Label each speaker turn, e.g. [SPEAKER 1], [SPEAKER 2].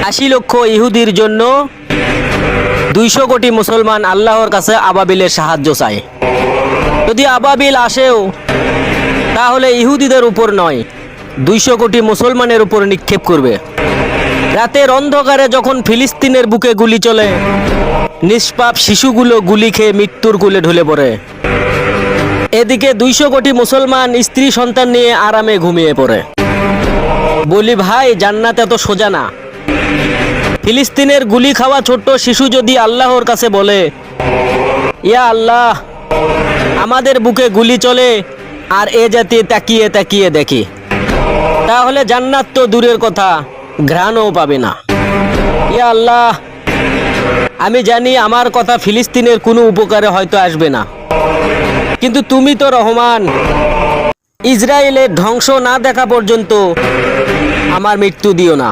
[SPEAKER 1] 80 লক্ষ ইহুদির জন্য 200 কোটি মুসলমান আল্লাহর কাছে আবাবিলের সাহায্য চায়। যদি আবাবিল আসেও তাহলে ইহুদিদের উপর নয়, 200 কোটি মুসলমানের উপর নিক্ষেপ করবে। রাতের অন্ধকারে যখন ফিলিস্তিনের বুকে গুলি চলে, নিষ্পাপ শিশুগুলো গুলি খেয়ে মৃত্যুর কোলে ঢলে পড়ে। এদিকে 200 কোটি মুসলমান স্ত্রী সন্তান নিয়ে আরামে ঘুমিয়ে পড়ে। বলি ভাই, জান্নাত এত সোজা না। ফিলিস্তিনের গুলি খাওয়া ছোট্ট শিশু যদি আল্লাহর কাছে বলে, ইয়া আল্লাহ, আমাদের বুকে গুলি চলে আর এ জাতি তাকিয়ে তাকিয়ে দেখে, তাহলে জান্নাত তো দূরের কথা, ঘ্রাণও পাবে না। ইয়া আল্লাহ, আমি জানি আমার কথা ফিলিস্তিনের কোনো উপকারে হয়তো আসবে না, কিন্তু তুমি তো রহমান, ইসরায়েলের ধ্বংস না দেখা পর্যন্ত আমার মৃত্যু দিও না।